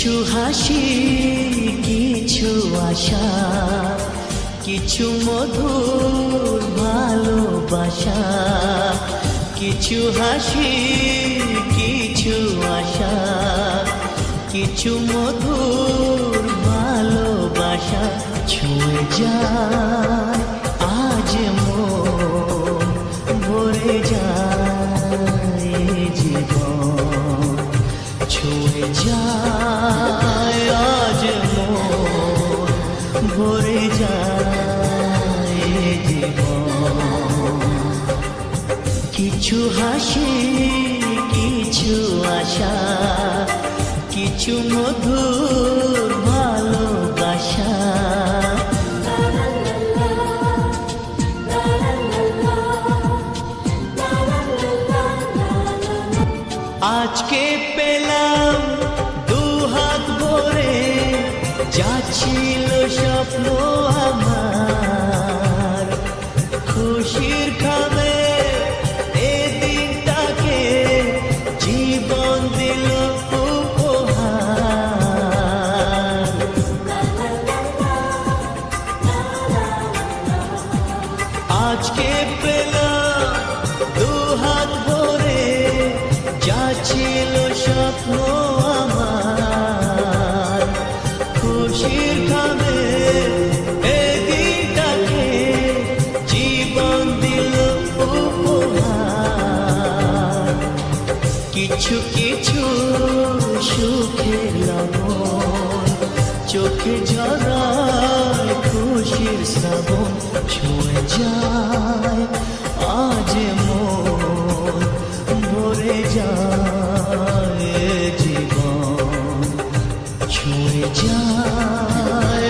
কিছু হাসি, কিছু আশা, কিছু মধুর ভালোবাসা। কিছু হাসি, কিছু আশা, কিছু মধুর ভালোবাসা। ছুঁয়ে যায় আজ মন, ভরে যায় জীবন। ছুঁয়ে যায় আজ মন, ভরে যায় জীবন। কিছু হাসি, কিছু আশা, কিছু মধুর ভালোবাসা। আজকে পেলাম দুহাত ভরে, যা ছিল স্বপ্ন আমার। খুশির খাবে এ দিনটাকে, জীবন দিল উপহার। আজকে পেলাম দুহাত ভরে, যা ছিল স্বপ্ন আমার। খুশির খাবে এ দিনটাকে, জীবন দিল উপহার। কিছু কিছু সুখের লবণ, চোখে ঝরায় খুশির শ্রাবণ। ছুঁয়ে যায় আজ মন, ভরে যায় জীবন। ছুঁয়ে যায়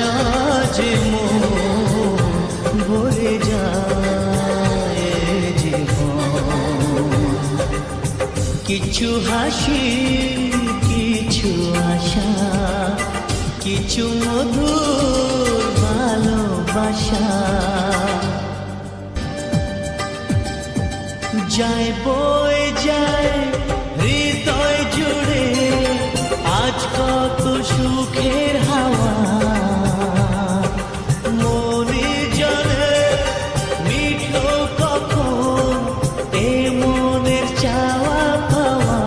আজ মন, ভরে যায় জীবন। কিছু হাসি, কিছু আশা, কিছু মধুর ভালোবাসা। যায় বয়ে যায় হৃদয় জুড়ে, আজ কত সুখের হাওয়া। মনে জলে মিটলো কখন এ মনের চাওয়া পাওয়া।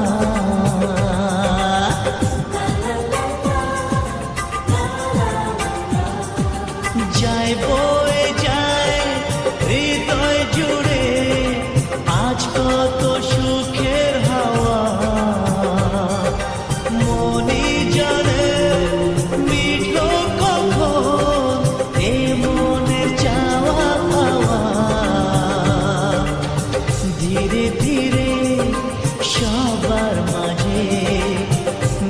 যায় বয়ে যায় হৃদয় জুড়ে, আজ কত সুখের হাওয়া। মনে জানে মিটলো কখন এ মনের চাওয়া পাওয়া। ধীরে ধীরে সবার মাঝে,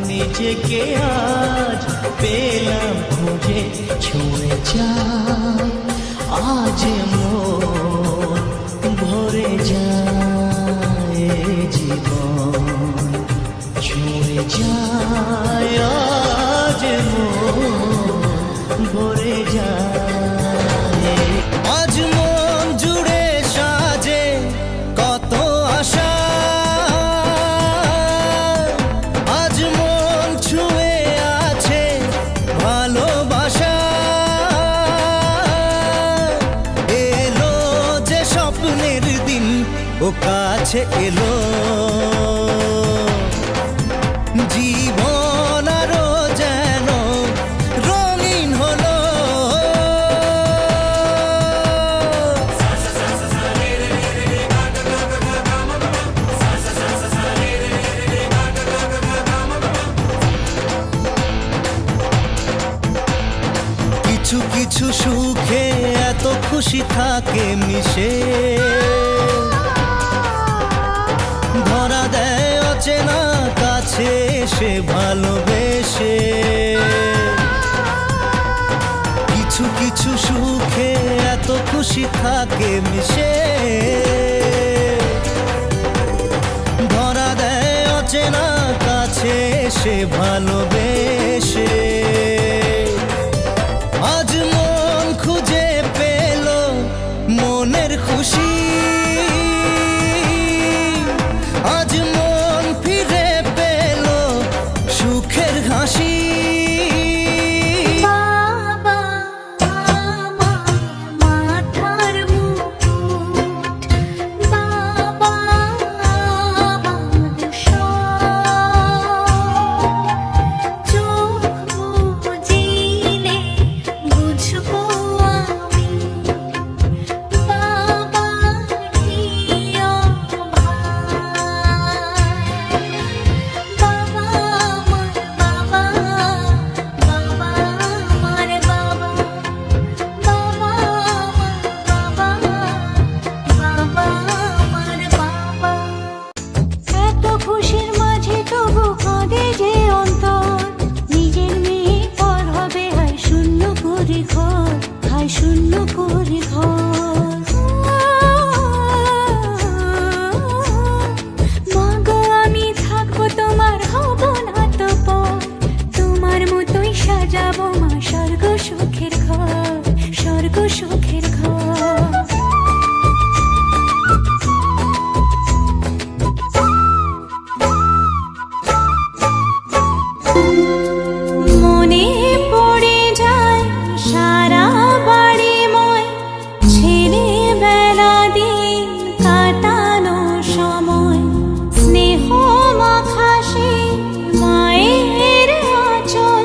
নিজেকে আজ পেলাম খুঁজে। ছুঁয়ে যায় আজ মন, ভরে যায় জীবন। ছুঁয়ে যায় আজ মন, ভরে যায়। আজ মন জুড়ে সাজে কত আশা, আজ মন ছুঁয়ে আছে ভালোবাসা। এলো যে স্বপ্নের দিন, ও কাছে এলো। জীবন আরো যেন রঙিন হলো। কিছু কিছু সুখে এত খুশি থাকে মিশে, ধরা দেয় অচেনা কাছে এসে ভালোবেসে। কিছু কিছু সুখে এত খুশি থাকে মিশে, ধরা দেয় অচেনা কাছে এসে ভালোবেসে। আজ মন খুঁজে পেল মনের খুশি, আজ মন ফিরে পেল সুখের হাসি। চাই শূন্য করে ঘর। মাগো আমি থাকবো তোমার, হব না তো পর, তোমার মতোই সাজাবো মা স্বর্গ সুখের ঘর, স্বর্গ সুখের ঘর। মনে পড়ে যায় সারা বাড়িময় ছেলেবেলা দিন কাটানো সময়, স্নেহ মাখাসে মায়ের আঁচল,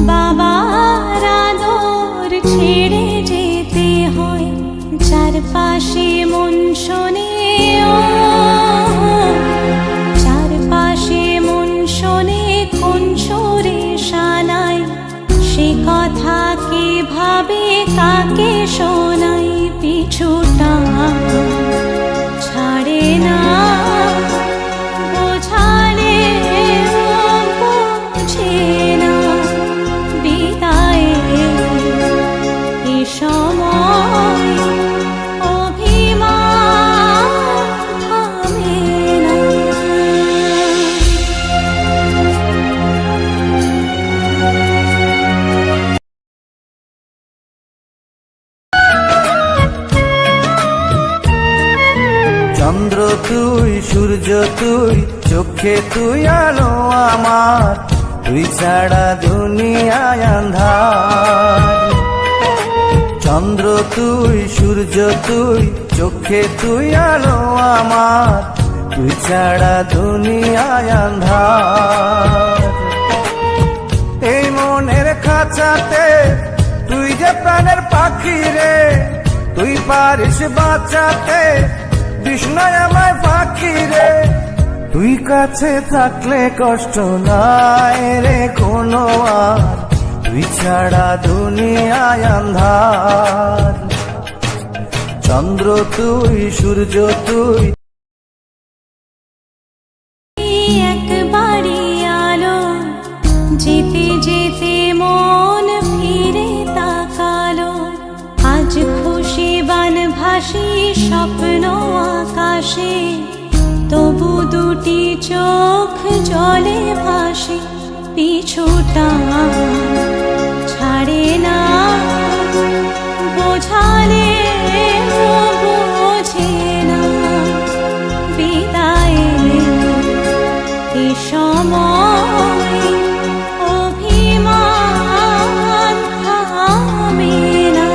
বাবার আদর ছেড়ে যেতে হয়, চারপাশে মন শোনে চারপাশে মন শোনে কোন সুরে শানাই, সে কথা কে ভাবে কাকে শোনাই, পিছুটা ছাড়ে না বোঝালে বুঝে না, বিদায়ে এ সময় অভিমান থামে না। চন্দ্র তুই, সূর্য তুই, চোখে তুই আলো আমার, তুই ছাড়া দুনিয়ায় আন্ধার। চন্দ্র তুই, সূর্য তুই, চোখে তুই আলো আমার, তুই ছাড়া দুনিয়ায় আন্ধার। এই মনের খাঁচাতে তুই যে প্রাণের পাখি রে, তুই পারিস বাঁচাতে বিষ্ণায় আমায় ফাঁকি রে, তুই কাছে থাকলে কষ্ট নাই রে কোনো আর, তুই ছাড়া দুনিয়ায় আন্ধার। চন্দ্র তুই, সূর্য তুই, একবারই আলো, যেতে যেতে মন ফিরে তাকালো, আজ খুশি বান ভাসি স্বপ্ন আকাশে, তবু দুটি চোখ জলে ভাসে, পিছুটা ছাড়ে না বোঝালে বোঝে না, বিদায়ে এ সময় অভিমান থামে না।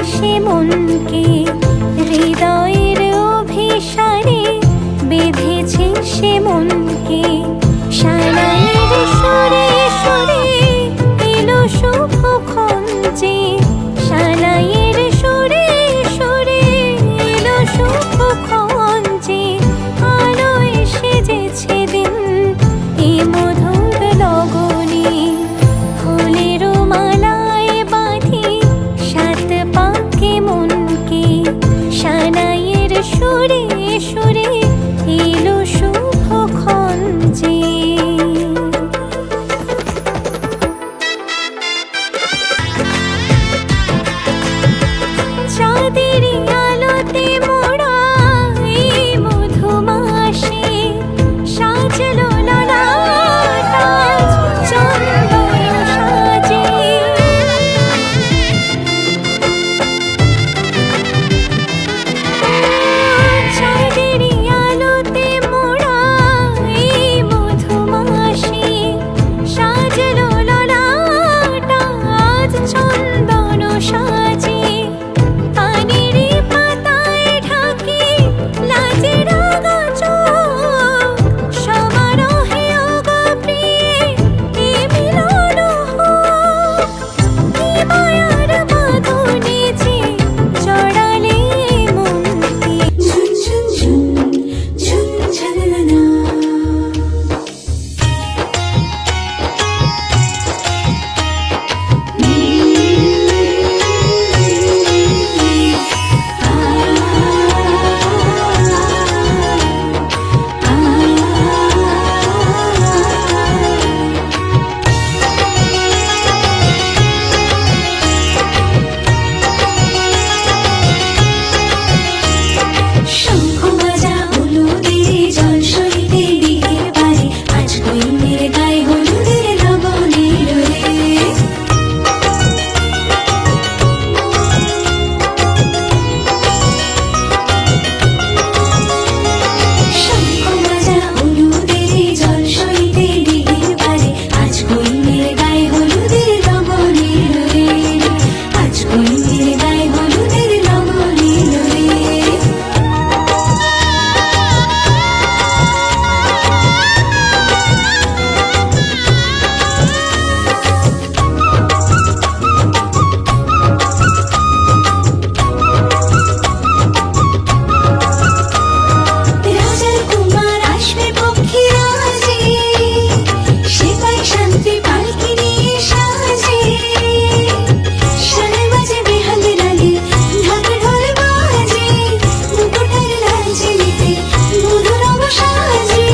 সে মনকে হৃদয়ের অভিসারে বেঁধেছে সে মনকে সানাইয়ের সুরে সুরে এলো শুভক্ষণ যে সানাইয়ের সুরে সুরে এলো শুভক্ষণ যে আলো এসে যেছে দিন এ মধুর লগনে ফুলের মালায় বাঁধি সাত পাকে মনকে সানাইয়ের সুরে সুরে এলো শুভক্ষণ যে চাঁদেরই আলোতে মোড়া এই মধুমাসে সাজলো ললাট আজ চন্দন সাজে চাঁদেরই আলোতে মোড়া এই মধুমাসে সাজলো ললাট আজ চন্দন সাজে পানির পাতায় ঢাকি লাজের আগা চোখ সমারোহে ওগো প্রিয়ে এ মিলন হোক কি মায়ার বাঁধনে যে জড়ালে মনকে ঝুন ঝুন ঝুন ঝুন ঝালালা শঙ্খ বাজা হলুদের জল সইতে দিঘির পারে আজ গৈনের গায়ে হলুদের লবণের রে শঙ্খ বাজা হলুদের জল সইতে দিঘির পারে আজ গৈনের গায়ে হলুদের লবণের রে আজ গৈনের গায়ে হলুদের লবণের রে রাজার কুমার আসবে পক্ষী রাজে সে পায় শান্তি পালকি নিয়ে সাজে সানাই বাজে বেহাল রাগে ঢাক ঢোল বাজে মুকুটের লাল চিনিতে মধুর রব সাজে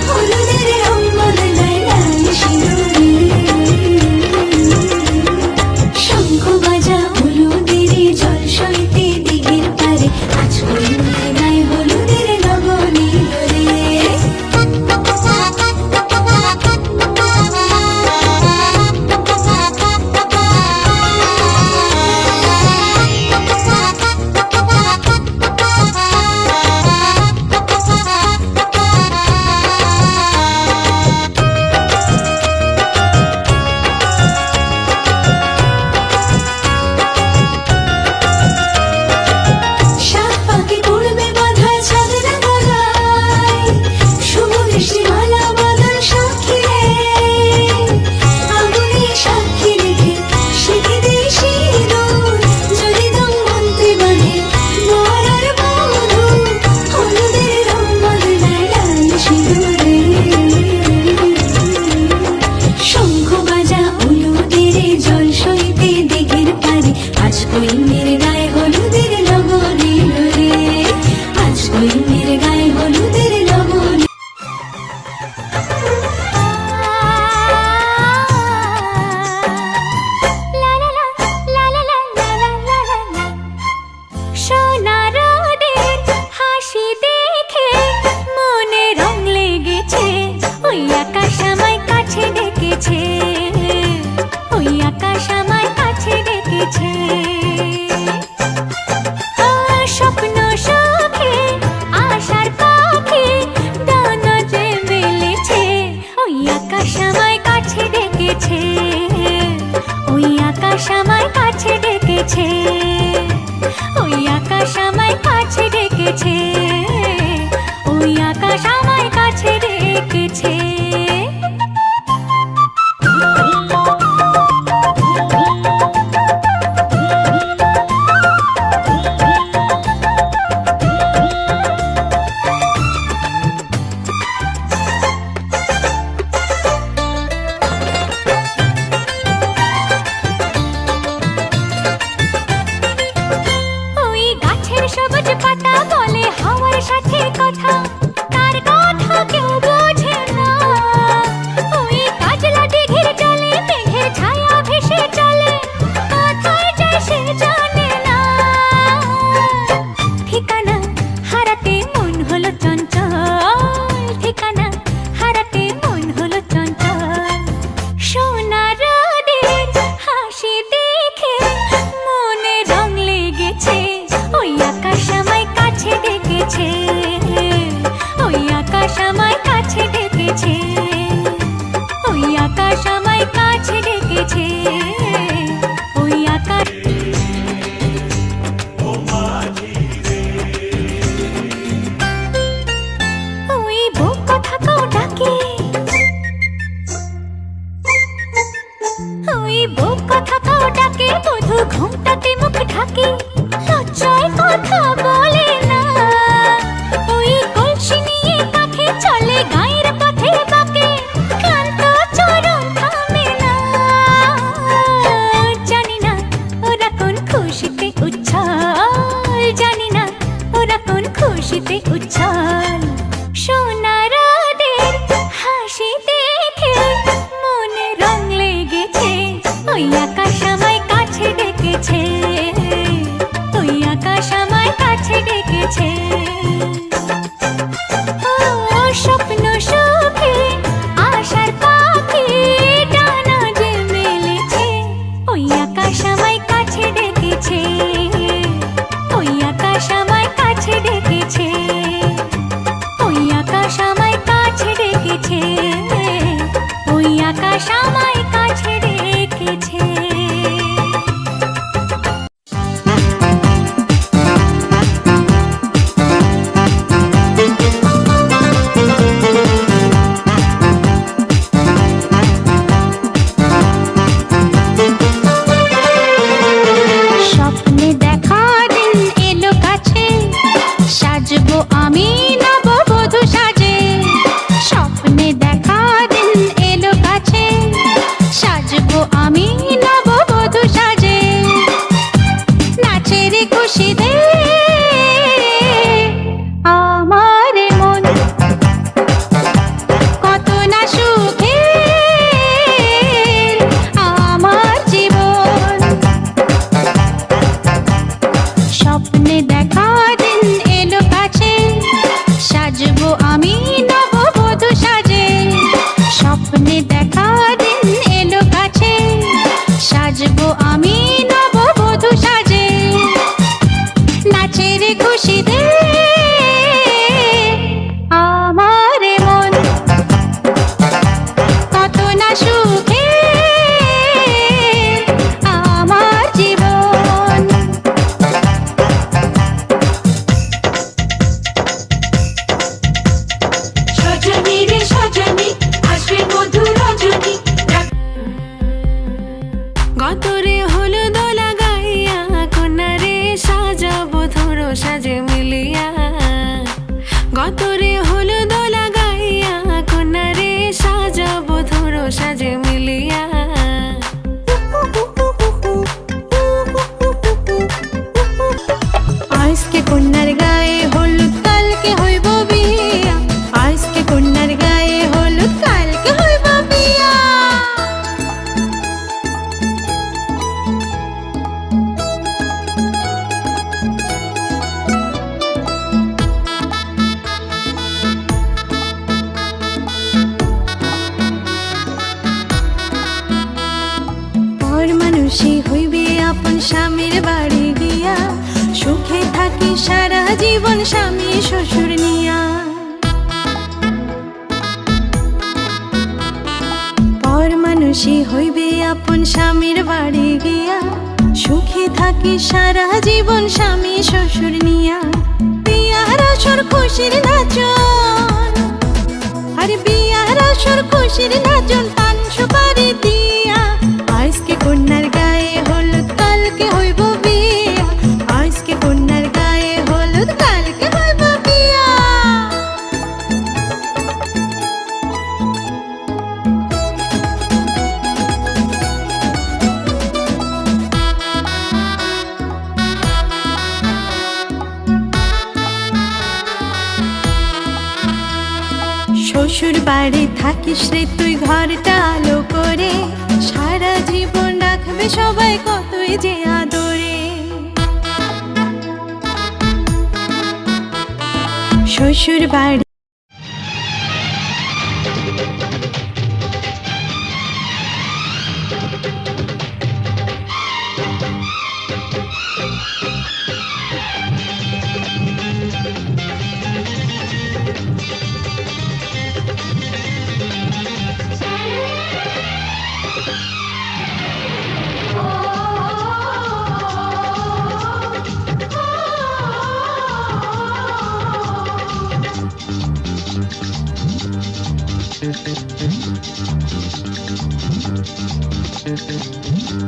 হলুদের রং বদলায় লাল সিঁদুরে শঙ্খ বাজা হলুদের জল সইতে দিঘির পারে আজ গৈনের গায়ে হলুদের লবণের রে সাত পাকে পড়বে বাঁধা ছাদনা গলায় শুভ বৃষ্টি মালা বাদল সাক্ষী রে আগুনে সাক্ষী রেখে শিখে দে সিঁদুর যদি দম মন্ত্রে বাঁধে বর আর বধূ হলুদের রং বদলায় লাল সিঁদুরে শঙ্খ বাজা হলুদের জল সইতে দিঘির পারে আজ গৈনের গায়ে হলুদের লবণের রে আজ গৈনের গায়ে হলুদের লবণ সোনার রোদের হাসি দেখে মনে রং লেগেছে ওই আকাশ আমায় কাছে ডেকেছে ওই আকাশ আমায় কাছে ডেকেছে ডাকে লজ্জায় কথা বলে না ওই কলসি নিয়ে কাঁধে চলে গায়ের পথে বাঁকে ক্লান্ত চরণ থামে না জানি না ওরা কোন খুশিতে উচ্ছল জানি না ওরা কোন খুশিতে উচ্ছল সোনার ওদের হাসি দেখে মনে রং লেগেছে ওই আকাশ আমায় কাছে ডেকেছে ওই আকাশ আমায় কাছে ডেকেছে ও স্বপ্ন সুখে আশার পাখি ডানা যে মেলেছে ওই আকাশ আমায় কাছে ডেকেছে ওই আকাশ আমায় কাছে ডেকেছে ওই আকাশ আমায় কাছে ডেকেছে ওই আকাশ আমায় কাছে ডেকেছে স্বপ্নে দেখা দিন এলো কাছে সাজবো আমি নববধূ সাজে স্বপ্নে দেখা দিন এলো কাছে সাজবো আমি নববধূ সাজে নাচের খুশিতে আমার মন কত না সুখে আমার জীবন স্বপ্নে দেখা দিন এলো কাছে সাজবো আমি নববধূ সাজে স্বপ্নে দেখা দিন এলো কাছে সাজবো আমি নববধূ সাজে নাচের খুশিতে আমার মন কত না সুখে আমার জীবন সজনী রে সজনী আসবে মধুর রজনী গতরে হলো দোলা গাইয়া কোনারে সাজাবো ধরো সাজে মিলিয়া গতরে হলো দোলা গাইয়া কোনারে সাজাবো ধরো সাজে মিলিয়া আজকে কন্যার গায়ে হলুদ কালকে হইব বিয়া আজকে কন্যার গায়ে হলুদ কালকে হইব বিয়া পর মানুষই হইবে আপন স্বামীর বাড়ি গিয়া সুখে থাকি সারা জীবন স্বামী শ্বশুর নিয়া পর মানুষই হইবে আপন স্বামীর বাড়ি গিয়া সুখে থাকি সারা জীবন স্বামী শ্বশুর নিয়া বিয়ার আসর খুশির নাচন আরে বিয়ার আসর খুশির নাচন পান সুপারি দিয়া আজকে কন্যার গায়ে হলুদ কালকে হইব বিয়া আজকে কন্যার গায়ে হলুদ কালকে হইব বিয়া শ্বশুর বাড়ি থাকিস রে তুই ঘরটা আলো করে সারা জীবন রাখবে সবাই কতই যে আদরে শ্বশুর বাড়ি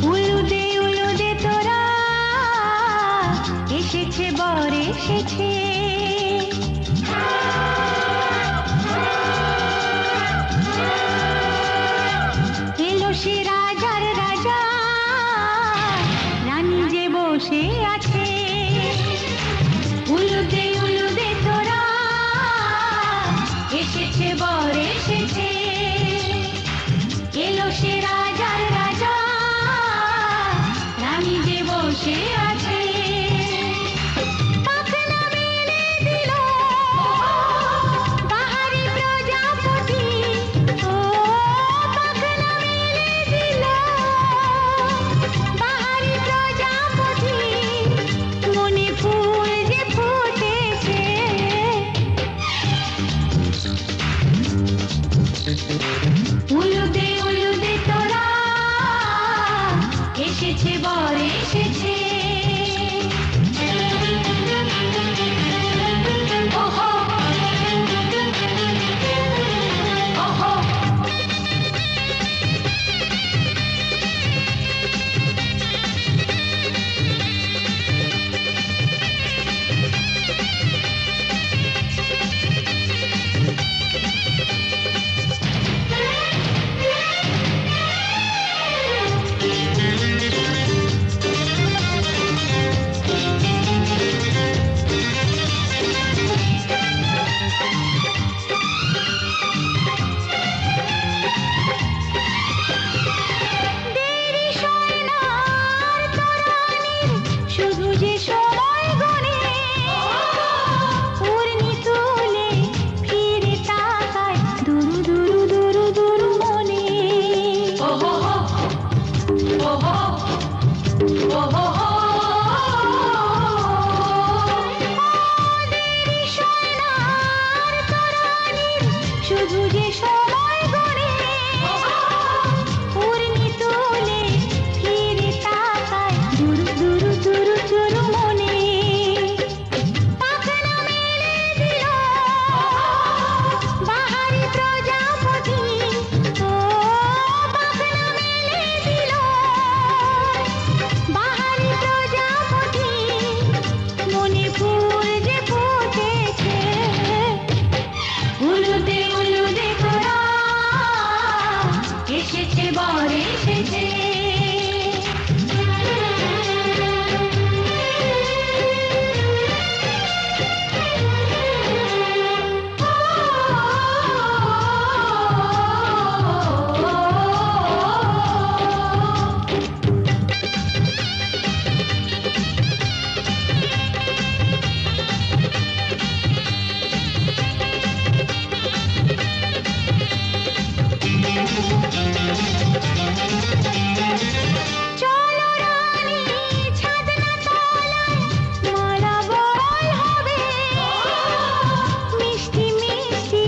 উলুদে উলুদে তোরা এসেছে বর এসেছে। এলো সে রাজার রাজা, রানী যে বসে আছে। উলুদে উলুদে তোরা, এসেছে বর এসেছে। এলো সে রাজার রাজা, রানী যে বসে আছে। পাখনা মেলে দিল বাহারি প্রজাপতি, ও পাখনা মেলে দিল বাহারি প্রজাপতি। মনে ফুল যে ফুটেছে, উলুদে উলুদে তোরা, এসেছে বর এসেছে। ওহো ওহো, দেরি সয় না আর তরানির, শুধু যে সময় গুনে। পূর্ণি তুলে ফিরে তাকায় দুরু দুরু দুরু দুরু মনে। ওহো ওহো ওহো, দেরি সয় না আর তরানির, শুধু যে সময় গুনে। পূর্ণি তুলে ফিরে তাকায় দুরু দুরু দুরু দুরু মনে। পাখনা মেলে দিল বাহারি প্রজাপতি, ও পাখনা মেলে দিল বাহারি প্রজাপতি। মনে ফুল যে ফুটেছে, উলুদে উলুদে তোরা, এসেছে বর এসেছে। চলো রানী ছাদনা তলায়, মালা বরণ হবে। মিষ্টি মিষ্টি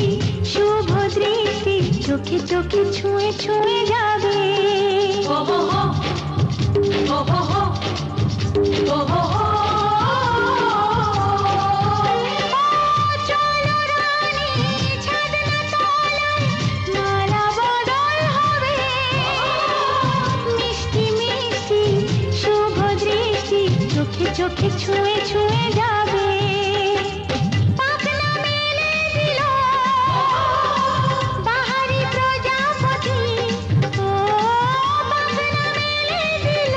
শুভ দৃষ্টি চোখে চোখে ছুঁয়ে ছুঁয়ে যাবে। ওহো ওহো ওহো, চলো রানী ছাদনা তলায়, মালা বদল হবে। মিষ্টি মিষ্টি শুভ দৃষ্টি চোখে চোখে ছুঁয়ে ছুঁয়ে যাবে। পাখনা মেলে দিল বাহারি প্রজাপতি, ও পাখনা মেলে দিল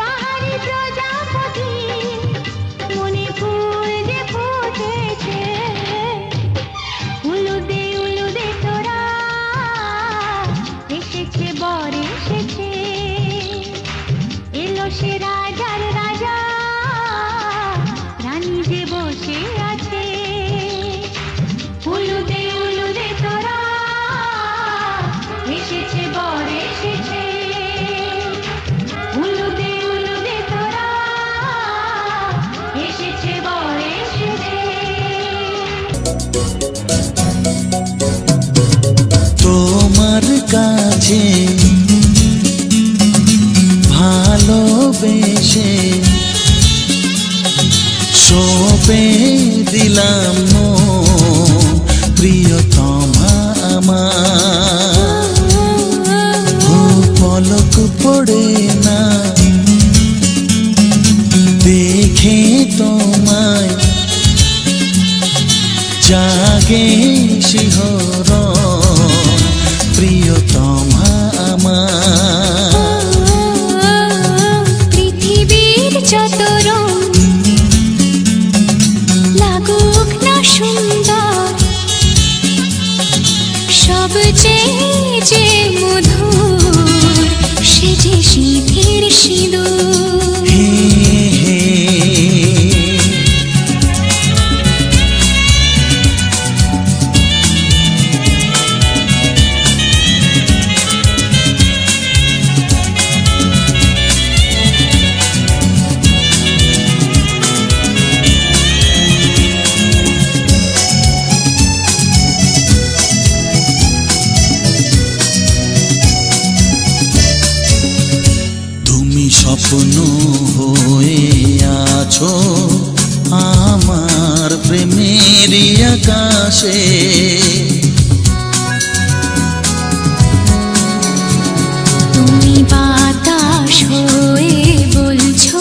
বাহারি প্রজাপতি। মনে ফুল যে ফুটেছে, উলুদে উলুদে তোরা, এসেছে বর এসেছে। এলো সে রাজার রাজা, রানী যে বসে আছে। উলুদে উলুদে তোরা, এসেছে বর এসেছে। উলুদে উলুদে তোরা, এসেছে বর এসেছে। তোমার কাছে ভালোবেসে সঁপে দিলাম মন, প্রিয়তমা আমার। ও পলক পড়ে না লাগে শিহরণ প্রিয়তমা আমার। পৃথিবীর যত রং লাগুক না সুন্দর, সবচেয়ে যে মধুর সে যে সিঁথির সিঁদুর। হে হে স্বপ্ন হয়ে আছো আমার প্রেমের আকাশে, তুমি বাতাস হয়ে বলছো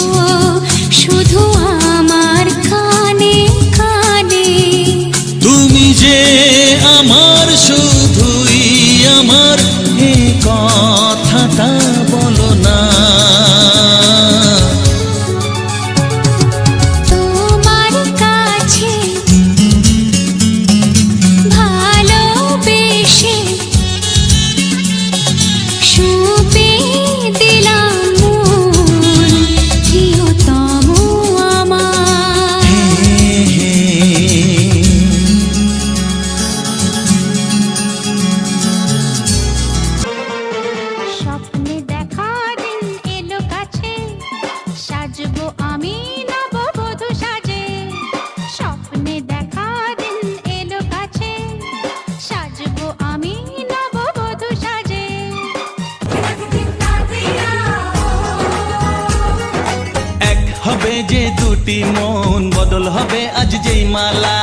শুধু আমার কানে কানে। তুমি যে আমার শুধুই আমার এ কথাটা বলো না। তোমার কাছে ভালোবেসে সঁপে দিলাম মন প্রিয়তম আমার। হে হে স্বপ্নে দেখা দিন এলো কাছে, সাজবো আমি নববধূ সাজে। স্বপ্নে দেখা দিন এলো কাছে, সাজবো আমি নববধূ সাজে। এক হবে যে দুটি মন, বদল হবে আজ যেই মালা।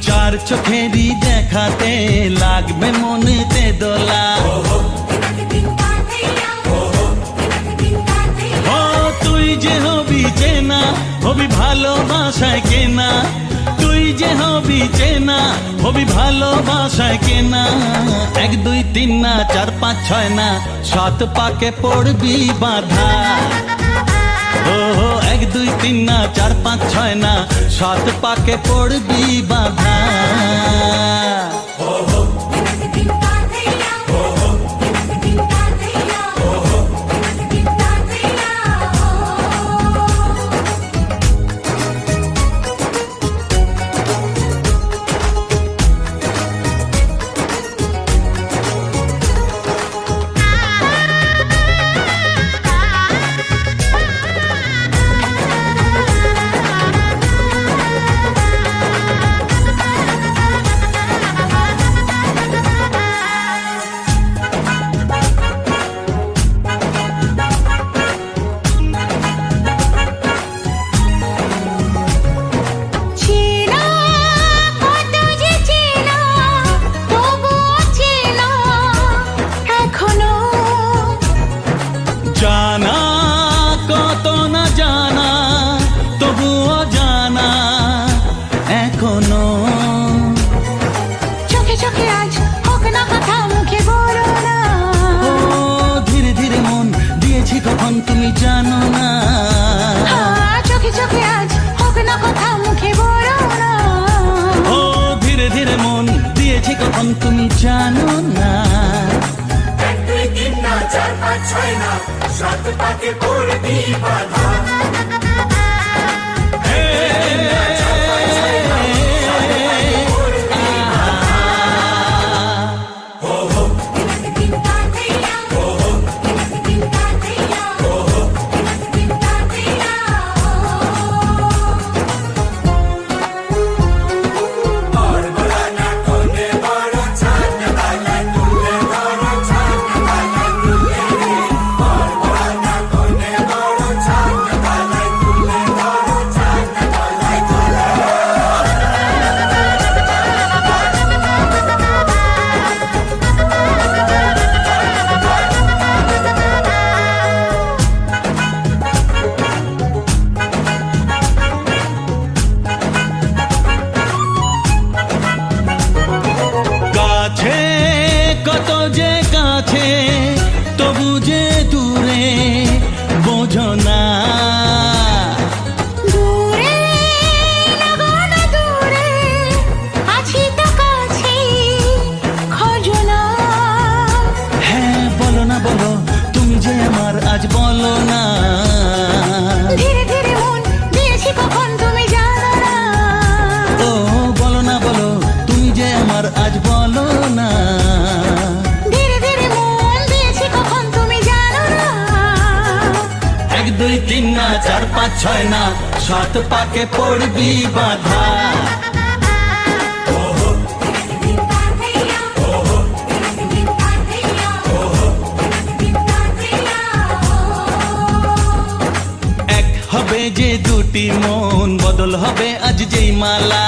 চার চোখেরই দেখাতে লাগবে মনেতে দোলা। ও তুই যে হবি চেনা, হবি ভালোবাসায় কেনা। তুই যে হবি চেনা, হবি ভালোবাসায় কেনা। 1 2 3 না 4 5 6 না 7 পাকে পড়বি বাধা। ও 1 2 3 না 4 5 6 না 7 পাকে পড়বি বাধা। চেনা কত যে চেনা, তবুও চেনা এখনো। জানা কত না জানা, তবুও জানা এখনো। চোখে চোখে আজ হোক না কথা, মুখে বলো না। ও ধীরে ধীরে মন দিয়েছি কখন তুমি জানো না। চোখে চোখে আজ হোক না কথা, মুখে বলো না। ও ধীরে ধীরে মন দিয়েছি কখন তুমি জানো না। 1 2 3 না 4 5 6 না 7 পাকে পড়বি বাধা। যে দূরে বোঝো না। দূরে লাগো না দূরে, আছি তো কাছে, খোঁজো না। হ্যাঁ বলো না বলো, তুমি যে আমার আজ বলো না। ধীরে ধীরে মন দিয়েছি কখন তুমি জানো না। ও বলো না বলো, তুমি যে আমার আজ বলো না। ধীরে ধীরে মন দিয়েছি কখন তুমি জানো না। 1 2 3 না 4 5 6 না, 7 পাকে পড়বি বাধা। এক হবে যে দুটি মন, বদল হবে আজ যেই মালা।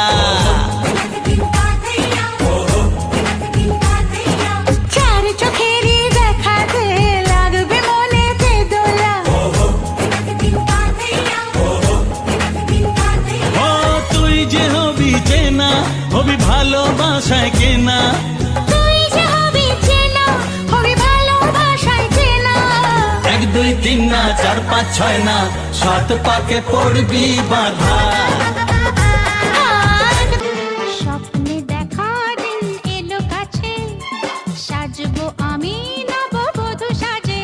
চার চোখেরই দেখাতে লাগবে মনেতে দোলা। ও তুই যে হবি চেনা, হবি ভালোবাসায় কেনা। তুই যে হবি চেনা, হবি ভালোবাসায় চেনা। 1 2 3 না 4 5 6 না, 7 পাকে পড়বি বাধা। স্বপ্নে দেখা দিন এলো কাছে, সাজবো আমি নববধূ সাজে।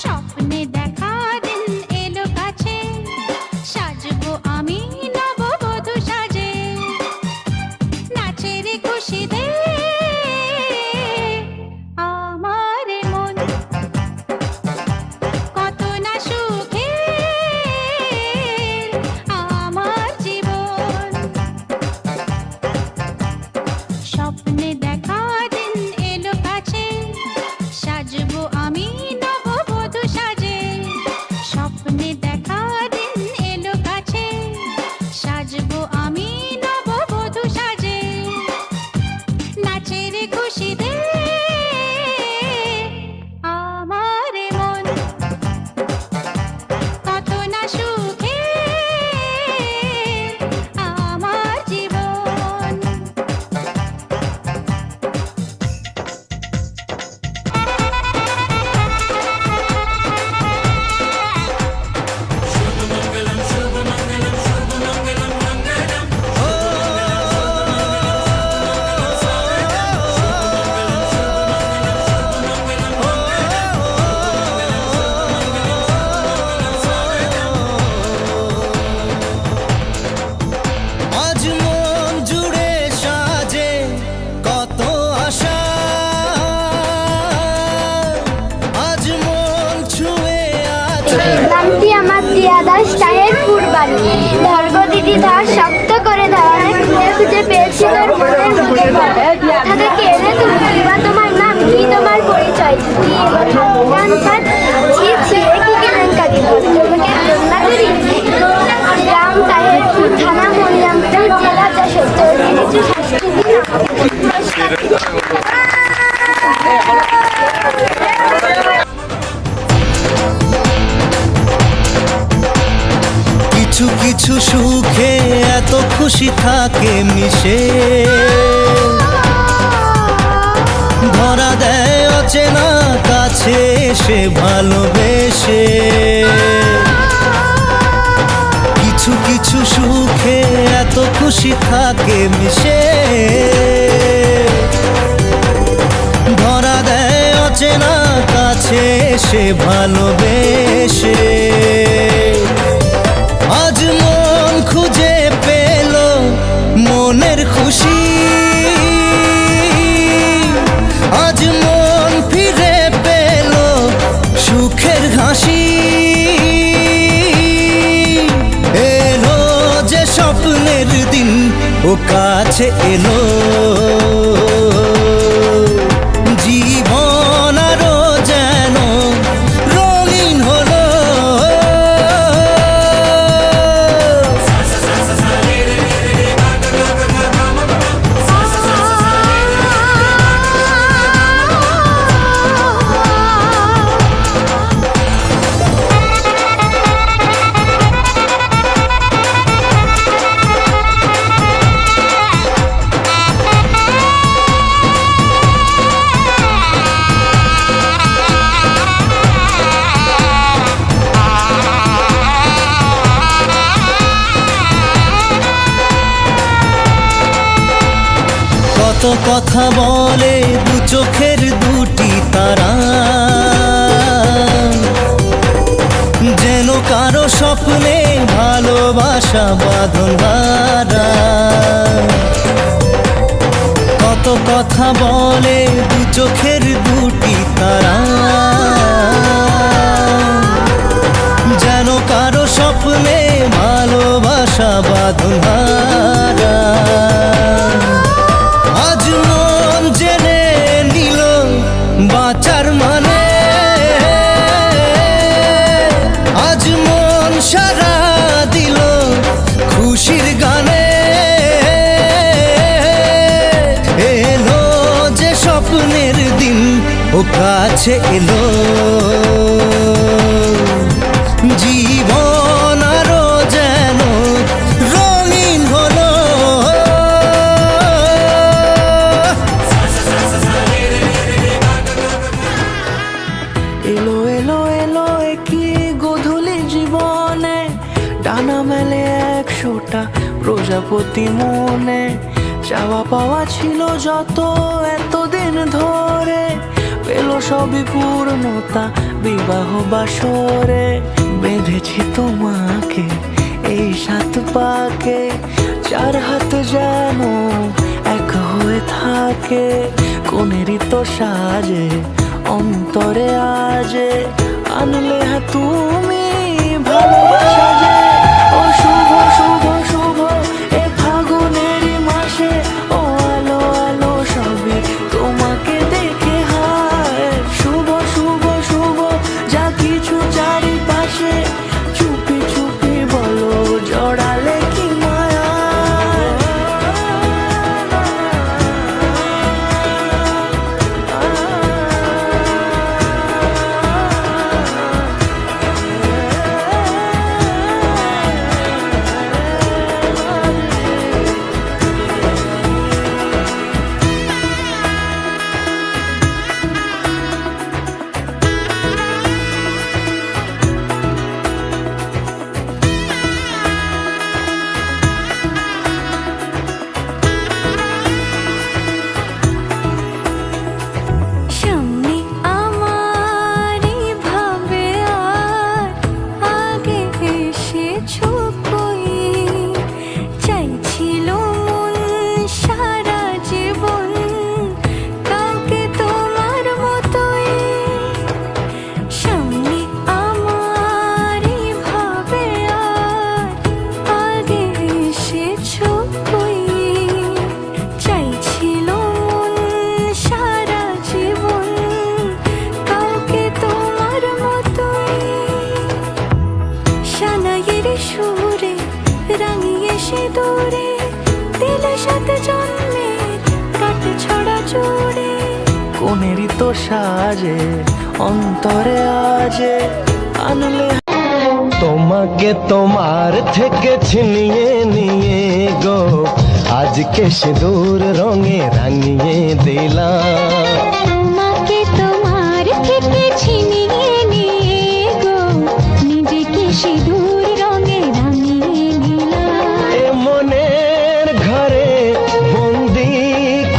স্বপ্নে দেখা দিন এলো কাছে, সাজবো আমি নববধূ সাজে। নাচের খুশিতে আমার মন কত না সুখে আমার জীবন। স্বপ্নে দেখা দিন এলো কাছে, সাজবো আমি নববধূ সাজে। স্বপ্নে দেখা দিন এলো কাছে, সাজবো আমি নববধূ সাজে। নাচের খুশিতে আমার মন কত না সুখে আমার জীবন। আজ মন জুড়ে সাজে কত আশা, আজ মন ছুঁয়ে আছে। নামটি আমার প্রিয়া দাস, তাহেরপুর বাড়ি। ধর্ম দিদি ধর, শক্ত করে ধর, খুঁজে খুঁজে পেয়েছি তোর মনের মধ্যে ঘর। কোথা থেকে এলে তুমি, বা তোমার নাম কি, তোমার পরিচয় কি ছি ছি, কি কেলেঙ্কারি তোমাকে বন্যা করি। গ্রাম তাহেরপুর, থানা মরিয়ামপুর, জেলা যশোর, চলতি কিছু সাংস্কৃতিক কিছু কিছু সুখে এত খুশি থাকে মিশে, ধরা দেয় অচেনা কাছে এসে ভালোবেসে। কিছু কিছু সুখে এত খুশি থাকে মিশে, ধরা দেয় অচেনা কাছে এসে ভালোবেসে। আজ মন খুঁজে পেল মনের খুশি, আজ মন ফিরে পেল সুখের হাসি। এলো যে স্বপ্নের দিন, ও কাছে এলো। জীবন আরো যেন রঙিন হলো। কথা বলে দু চোখের দুটি তারা, যেন কারো স্বপ্নে ভালোবাসা বাঁধন হারা। কত কথা বলে দু চোখের দুটি তারা, যেন কারো স্বপ্নে ভালোবাসা বাঁধন হারা। আজ মন জেনে নিল বাঁচার মানে, আজ মন সারা দিল খুশির গানে। এলো যে স্বপ্নের দিন ও কাছে এলো, জীবন আরো যেন রঙিন হলো। এলো এলো এলো কি গোধূলি জীবনে, ডানা মেলে 100টা প্রজাপতি মনে। চাওয়া পাওয়া ছিল যত এতদিন ধরে, পেল সবই পূর্ণতা বিবাহ বাসরে। বেঁধেছি তোমাকে এই 7 পাকে, 4 হাত যেন এক হয়ে থাকে। কোনেরই তো সাজে অন্তরে আজে, আনলে হ্যাঁ তুমি ভালোবাসা যে। ও শুভ শুভ শুভ এ ফাগুনেরই মাসে, ও আলো আলো সবে তোমাকে দেখে হায়। শুভ শুভ শুভ যা কিছু চারিপাশে, চুপি চুপি বলো জড়ালে কি মায়া। সামনে আমারই ভাবে আর আগে এসেছো কই, চাইছিল মন সারা জীবন কাউকে তোমার মতোই। সামনে আমারই ভাবে আর আগে এসেছো কই, চাইছিল মন সারা জীবন কাউকে তোমার মতোই। সানাইয়ের সুরে রাঙিয়ে সে দূরে, দিলে 7 জন্মের কাট ছড়া জোড়ে। কোনেরই তো সাজে অন্তরে আজে, আনলে তোমাকে তোমার থেকে ছিনিয়ে নিয়ে গো, আজকে সিঁদুর রঙে রাঙিয়ে দিলাম। তোমাকে তোমার থেকে ছিনিয়ে নিয়ে গো, নিজেকে সিঁদুর রঙে রাঙিয়ে নিলাম। এ মনের ঘরে বন্দি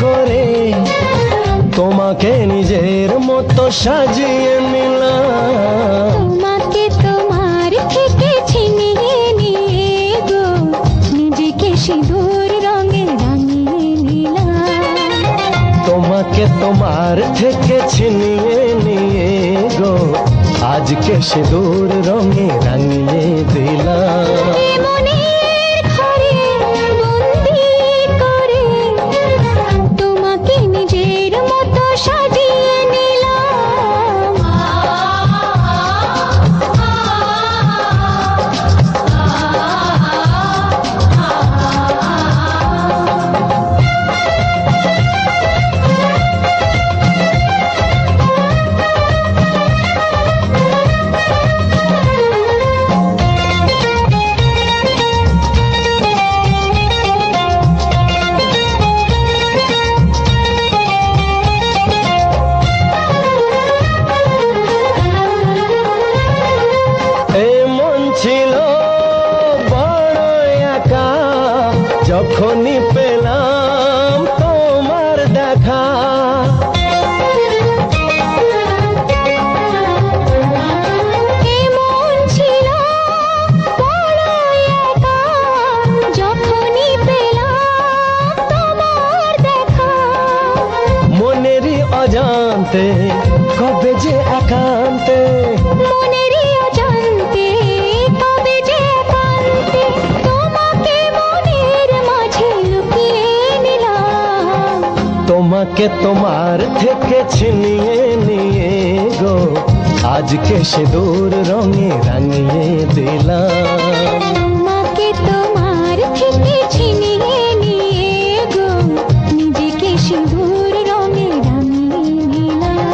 করে তোমাকে নিজের মতো সাজিয়ে নিলাম। তোমাকে তোমার থেকে ছিনিয়ে নিয়ে গো, নিজেকে সিঁদুর রঙে রাঙিয়ে নিলাম। তোমাকে তোমার থেকে ছিনিয়ে নিয়ে গো, আজকে সিঁদুর রঙে রাঙিয়ে দিলাম। এ মনের ঘরে বন্দি করে তোমাকে নিজের মতো সাজিয়ে নিলাম। যখনই পেলাম তোমার প্রান্তে মনেরই অজান্তে তবে যে একান্তে তোমাকে মনের মাঝে লুকিয়ে নিলাম। তোমাকে তোমার থেকে ছিনিয়ে নিয়ে গো আজকে সিঁদুর রঙে রাঙিয়ে দিলাম। তোমাকে তোমার থেকে ছিনিয়ে নিয়ে গো নিজেকে সিঁদুর রঙে রাঙিয়ে নিলাম।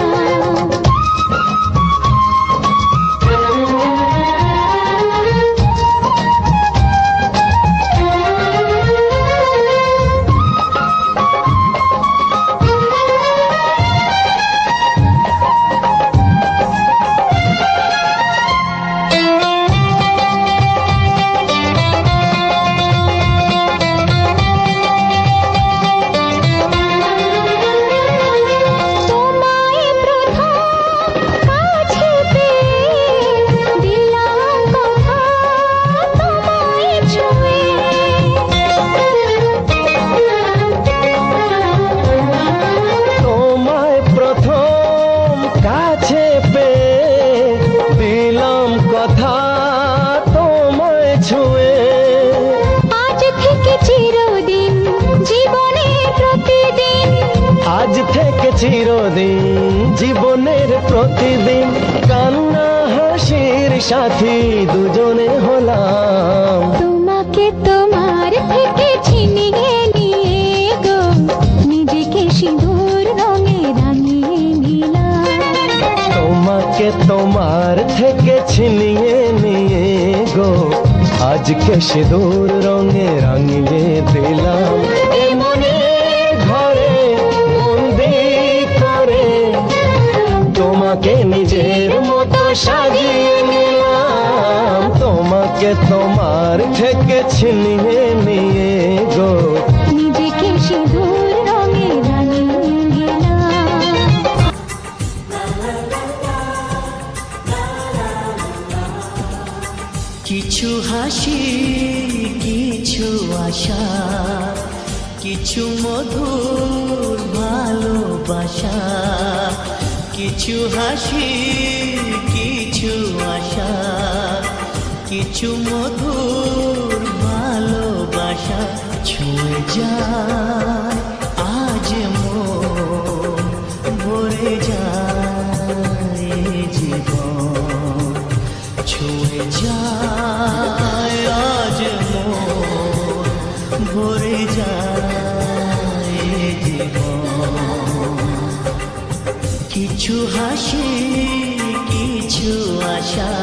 তোমায় প্রথম কাছে পেয়ে দিলাম কথা তোমায় ছুঁয়ে। তোমায় প্রথম কাছে পেয়ে দিলাম কথা তোমায় ছুঁয়ে। আজ থেকে চিরদিন জীবনের প্রতিদিন আজ থেকে চিরদিন জীবনের প্রতিদিন কান্না হাসির সাথী দুজনে হলাম। তোমাকে তোমার থেকে ছিনিয়ে নিয়ে গো নিজেকে সিঁদুর রঙে রাঙিয়ে নিলাম। তোমাকে তোমার থেকে ছিনিয়ে নিয়ে গো আজকে সিঁদুর রঙে রাঙিয়ে দিলাম। এ মনের ঘরে বন্দি করে তোমাকে নিজের মতো সাজিয়ে নিলাম। তোমাকে তোমার থেকে ছিনিয়ে নিয়ে গো নিজেকে সিঁদুর রঙে রাঙিয়ে নিলাম। কিছু হাসি কিছু আশা কিছু মধুর ভালোবাসা কিছু হাসি কিছু আশা কিছু মধুর ভালোবাসা ছুঁয়ে যায় আজ মন ভরে যায় জীবন ছুঁয়ে যায় আজ মন ভরে যায় জীবন কিছু হাসি কিছু আশা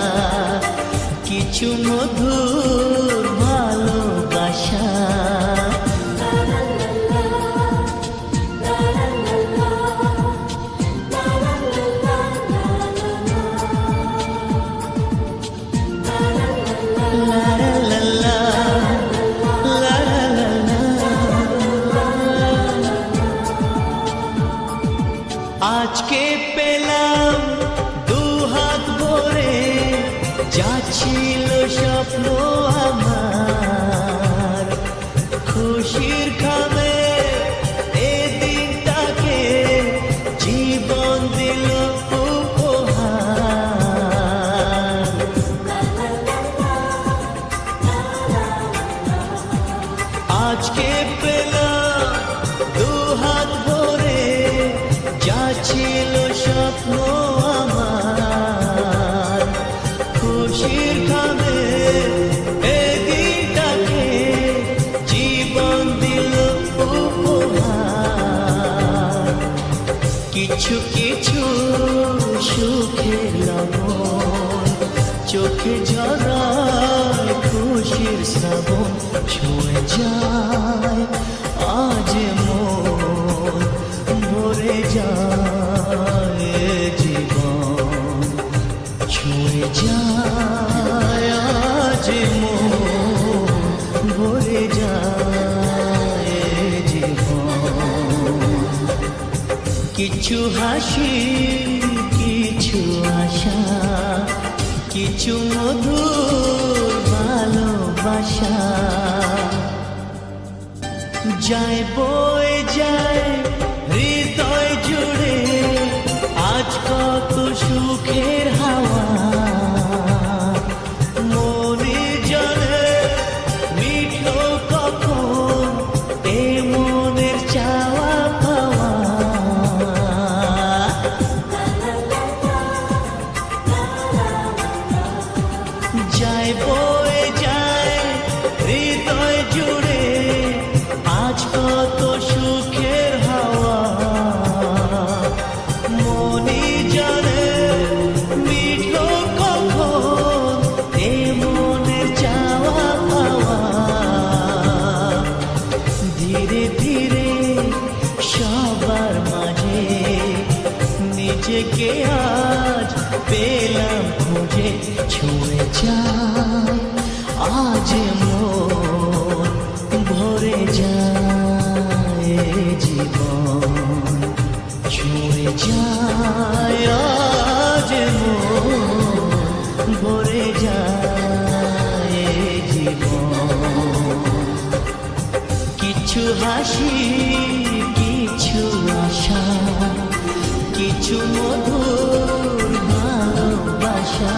কিছু মধুর ভালোবাসা আজকে পেলাম দু হাত ভরে যাচ্ছিল স্বপ্ন আমার খুশির খামে এ দিনটাকে জীবন দিল উপহার আজকে পেলাম দু হাত ভরে যাচ্ছিল স্বপ্ন আমার খুশির খামে এ দিনটাকে জীবন দিল উপহার কিছু কিছু সুখের লবণ চোখে ঝরায় খুশির শ্রাবণ ছুঁয়ে যায় আজ মন ভরে যায় জীবন ছুঁয়ে যায় আজ মন ভরে যায় জীবন কিছু হাসি কিছু আশা কিছু মধুর ভালোবাসা যায় বয়ে যায় হৃদয় জুড়ে আজ কত সুখে কত সুখের হাওয়া মনি জানে মিঠো কখন এ মনের চাওয়া পাওয়া ধীরে ধীরে সবার মাঝে নিজেকে আজ পেলাম খুঁজে ছুঁয়ে যায় আজ মন ভরে যায় জীবন ছুঁয়ে যায় আজ মন ভরে যায় জীবন কিছু হাসি কিছু আশা কিছু মধুর ভালোবাসা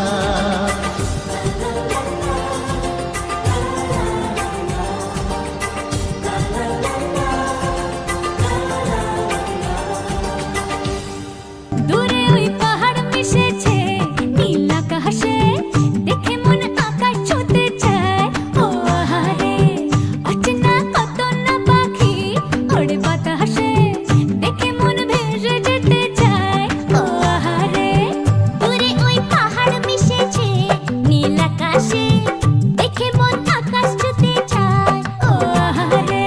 দূরে ওই পাহাড় মিশেছে নীল আকাশে দেখে মন আকাশ ছুঁতে চায় ও আহারে অচেনা কত না পাখি ওড়ে বাতাসে দেখে মন ভেসে যেতে চায় ও আহারে দূরে ওই পাহাড় মিশেছে নীল আকাশে দেখে মন আকাশ ছুঁতে চায় ও আহারে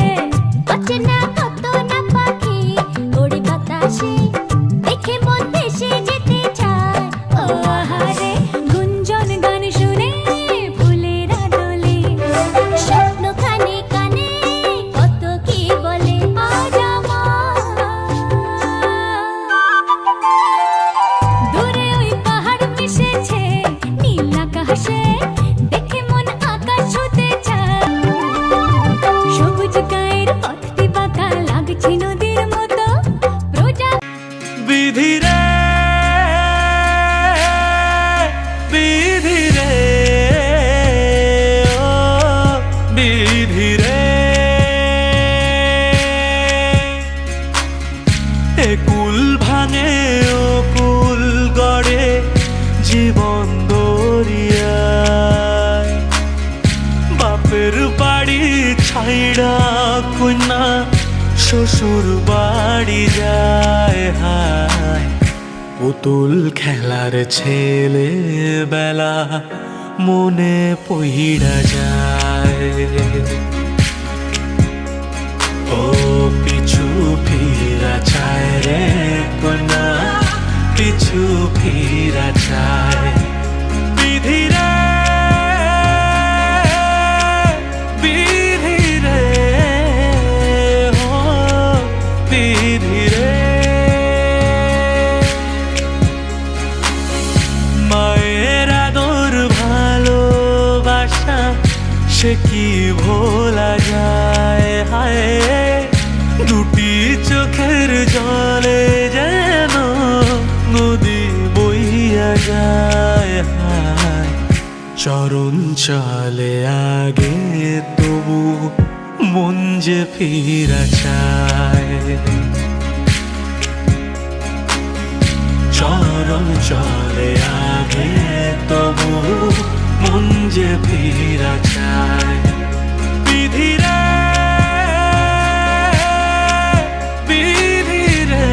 অচেনা কত না পাখি ওড়ে বাতাসে দেখে মন ভেসে যেতে চায় ও আহারে গুঞ্জন গান শুনে ফুলেরা দোলে স্বপ্ন কানে কানে কত কি বলে আজ দূরে ওই পাহাড় মিশেছে নীল আকাশে দেখে মন আকাশ ছুঁতে চায় সবুজ গায়ের পথটি বাঁকা লাগছে নদীর মতো প্রজা বিধি রে বিধি রে ও বিধি রে এ কুল ভাঙে ও কুল গড়ে জীবন দরিয়ায় বাপের বাড়ি ছাইড়া কন্যা শ্বশুর বাড়ি যায় হায় পুতুল খেলার ছেলে বেলা মনে পইড়া যায় ও পিছু ফিরা চায় রে কন্যা পিছু ফিরা চায় বিধি রে বিধি রে ও বিধি রে মায়ের আদর ভালোবাসা সে কি ভোলা যায় হায় দুটি চোখের জলে যেন নদী বইয়া যায় হায় চরণ চলে আগে তবু মন যে ফিরা চায় চরণ চলে আগে তবু মন যে ফিরা চায় বিধি রে বিধি রে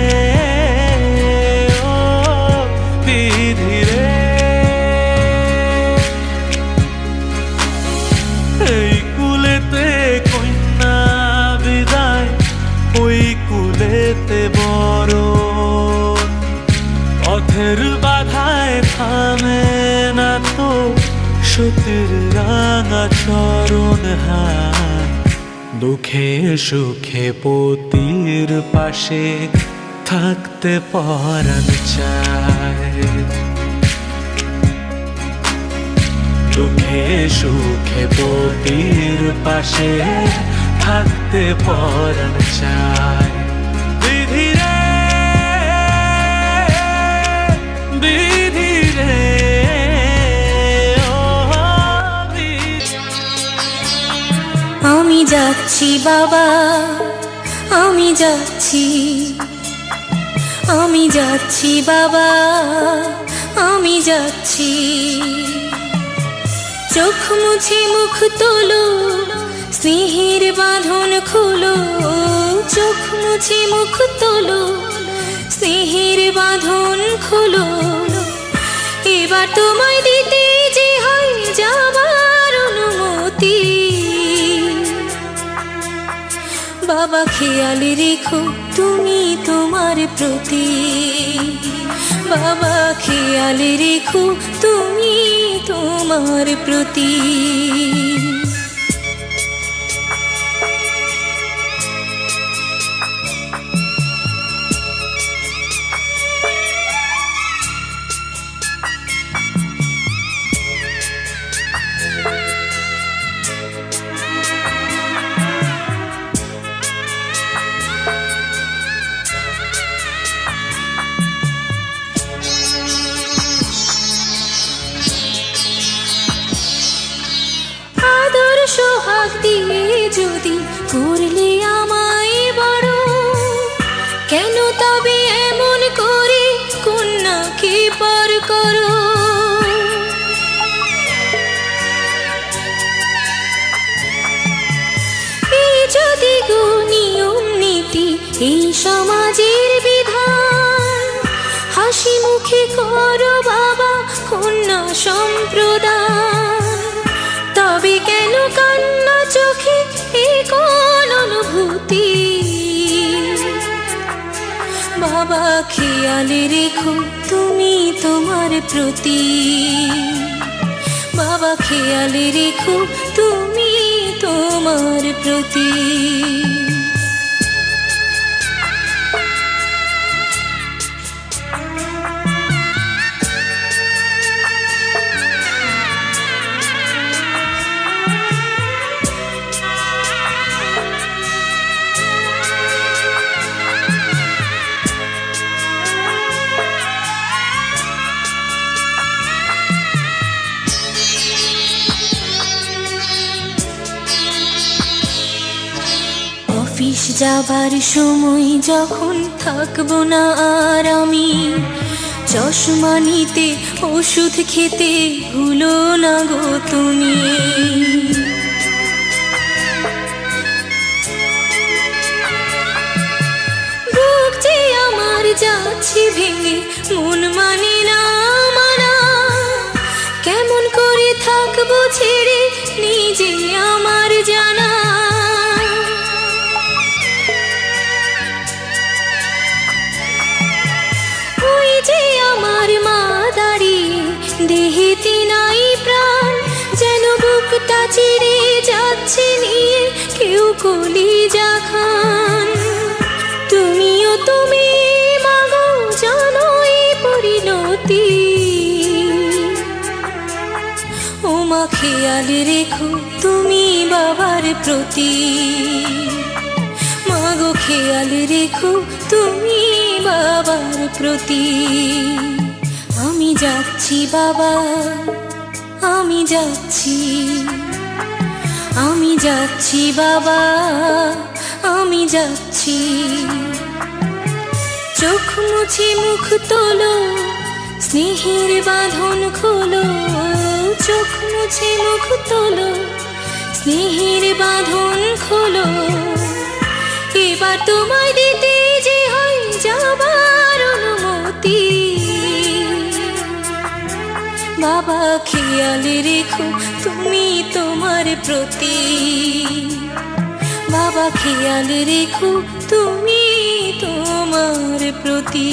ও বিধি রে এই কুলেতে কন্যা বিদায় ওই কুলেতে বড় পথের বাধায় থামে না তো সতীর রাঙা চরণ হায় দুঃখে সুখে পতির পাশে থাকতে পরাণ চায় দুঃখে সুখে পতির পাশে থাকতে পরাণ চায় বিধি রে বিধি রে ও আমি যাচ্ছি বাবা, আমি যাচ্ছি, আমি যাচ্ছি বাবা, আমি যাচ্ছি। চোখ মুছে মুখ তোলো, স্নেহের বাঁধন খোলো, চোখ মুছে মুখ তোলো, স্নেহের বাঁধন খোলো, এবার তোমায় দিতে যে হয় যাবার অনুমতি। বাবা খেয়াল রেখো তুমি তোমার প্রতি, বাবা খেয়াল রেখো তুমি তোমার প্রতি। সোহাগ দিয়ে যদি করলে আমায় বড়, কেন তবে এমন করে কন্যাকে পর করো? এই যদি গো নিয়ম নীতি এই সমাজের বিধান, হাসি মুখে করো বাবা কন্যা সম্প্রদান, তবে কেন কান্না চোখে এই কোন অনুভূতি? বাবা খেয়াল রেখো তুমি তোমার প্রতি, বাবা খেয়াল রেখো তুমি তোমার প্রতি। অফিস যাবার সময় যখন থাকবো না আর আমি, চশমা নিতে ওষুধ খেতে ভুলো না গো তুমি। বুক যে আমার যাচ্ছে ভেঙে, মন মানে না মানা, কেমন করে থাকবো ছেড়ে নিজে আমার জানা। আমার মা দাঁড়িয়ে দেহেতে নাই প্রাণ, যেন বুকটা চিরে যাচ্ছে নিয়ে কেউ কলিজা খান। তুমিও তুমি মাগো জানো এই পরিণতি, ও মা খেয়াল রেখো তুমি বাবার প্রতি, মাগো খেয়াল রেখো তুমি বাবার প্রতি। আমি যাচ্ছি বাবা, আমি যাচ্ছি, আমি যাচ্ছি বাবা, আমি যাচ্ছি। চোখ মুছে মুখ তোলো, স্নেহের বাঁধন খোলো, চোখ মুছে মুখ তোলো, স্নেহের বাঁধন খোলো, এবার তোমায় দিতে যে হয় যাবার অনুমতি। বাবা খেয়াল রেখো তুমি তোমার প্রতি, বাবা খেয়াল রেখো তুমি তোমার প্রতি।